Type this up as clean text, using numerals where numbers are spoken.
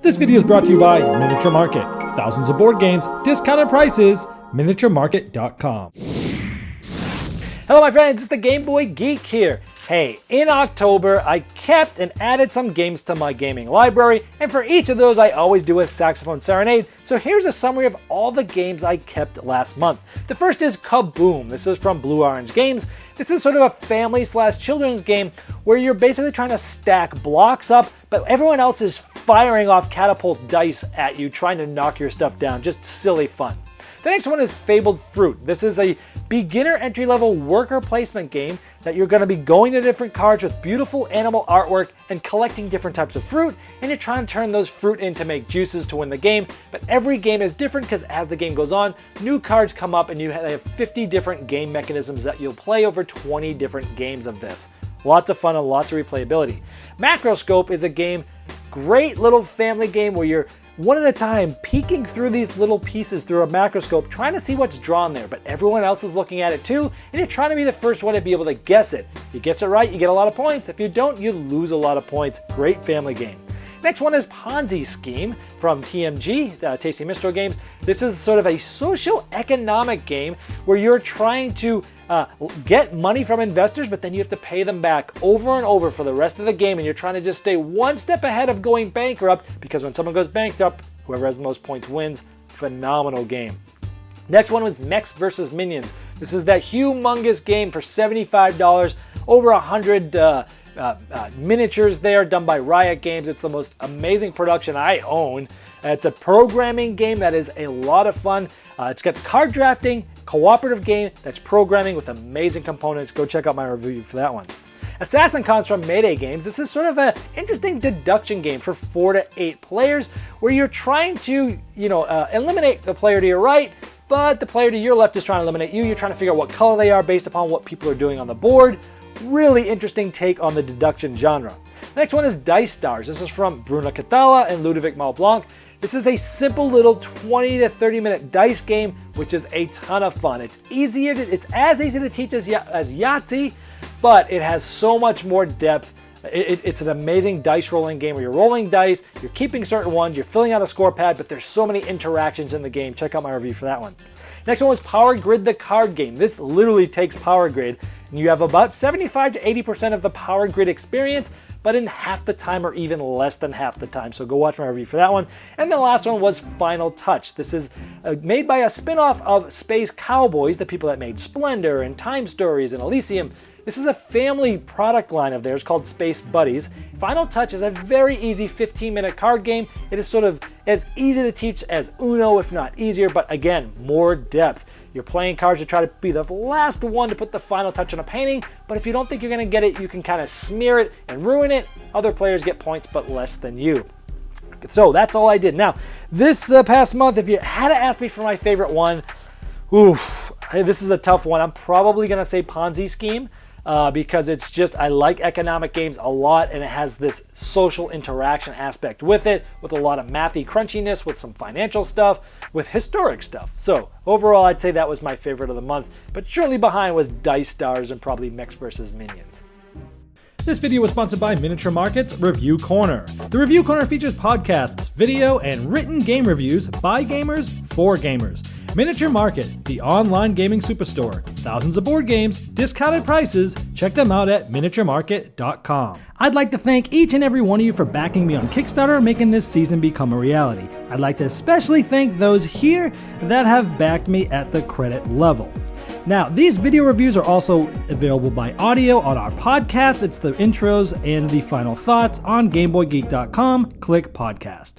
This video is brought to you by Miniature Market. Thousands of board games, discounted prices, miniaturemarket.com. Hello my friends, it's the Game Boy Geek here. Hey, in October, I kept and added some games to my gaming library, and for each of those I always do a Saxophone Serenade, so here's a summary of all the games I kept last month. The first is Kaboom. This is from Blue Orange Games. This is sort of a family/children's game where you're basically trying to stack blocks up, but everyone else is firing off catapult dice at you, trying to knock your stuff down. Just silly fun. The next one is Fabled Fruit. This is a beginner entry-level worker placement game that you're going to be going to different cards with beautiful animal artwork and collecting different types of fruit, and you're trying to turn those fruit in to make juices to win the game. But every game is different because as the game goes on, new cards come up and you have 50 different game mechanisms that you'll play over 20 different games of this. Lots of fun and lots of replayability. Macroscope is a game, great little family game where you're one at a time peeking through these little pieces through a macroscope trying to see what's drawn there, but everyone else is looking at it too, and you're trying to be the first one to be able to guess it. If you guess it right, you get a lot of points. If you don't, you lose a lot of points. Great family game. Next one is Ponzi Scheme from TMG, Tasty Minstrel Games. This is sort of a socio-economic game where you're trying to get money from investors, but then you have to pay them back over and over for the rest of the game, and you're trying to just stay one step ahead of going bankrupt, because when someone goes bankrupt, whoever has the most points wins. Phenomenal game. Next one was Mechs versus Minions. This is that humongous game for $75, over 100 miniatures there, done by Riot Games. It's the most amazing production I own. It's a programming game that is a lot of fun. It's got card drafting, cooperative game that's programming with amazing components. Go check out my review for that one. Assassincon from Mayday Games. This is sort of an interesting deduction game for 4 to 8 players where you're trying to, eliminate the player to your right, but the player to your left is trying to eliminate you. You're trying to figure out what color they are based upon what people are doing on the board. Really interesting take on the deduction genre. Next one is Dice Stars. This is from Bruno Catala and Ludovic Malblanc. This is a simple little 20 to 30 minute dice game, which is a ton of fun. It's as easy to teach as Yahtzee, but it has so much more depth. It's an amazing dice rolling game where you're rolling dice, you're keeping certain ones, you're filling out a score pad, but there's so many interactions in the game. Check out my review for that one. Next one was Power Grid, the card game. This literally takes Power Grid, and you have about 75 to 80% of the Power Grid experience, but in half the time or even less than half the time. So go watch my review for that one. And the last one was Final Touch. This is made by a spin-off of Space Cowboys, the people that made Splendor and Time Stories and Elysium. This is a family product line of theirs called Space Buddies. Final Touch is a very easy 15-minute card game. It is sort of as easy to teach as Uno, if not easier, but again, more depth. You're playing cards to try to be the last one to put the final touch on a painting, but if you don't think you're going to get it, you can kind of smear it and ruin it. Other players get points, but less than you. So that's all I did. Now, this past month, if you had to ask me for my favorite one, this is a tough one. I'm probably going to say Ponzi Scheme. Because it's just, I like economic games a lot, and it has this social interaction aspect with it, with a lot of mathy crunchiness, with some financial stuff, with historic stuff. So overall, I'd say that was my favorite of the month, but surely behind was Dice Stars and probably Mechs versus Minions. This video was sponsored by Miniature Market's Review Corner. The Review Corner features podcasts, video, and written game reviews by gamers for gamers. Miniature Market, the online gaming superstore. Thousands of board games, discounted prices. Check them out at miniaturemarket.com. I'd like to thank each and every one of you for backing me on Kickstarter, making this season become a reality. I'd like to especially thank those here that have backed me at the credit level. Now, these video reviews are also available by audio on our podcast. It's the intros and the final thoughts on GameBoyGeek.com. Click podcast.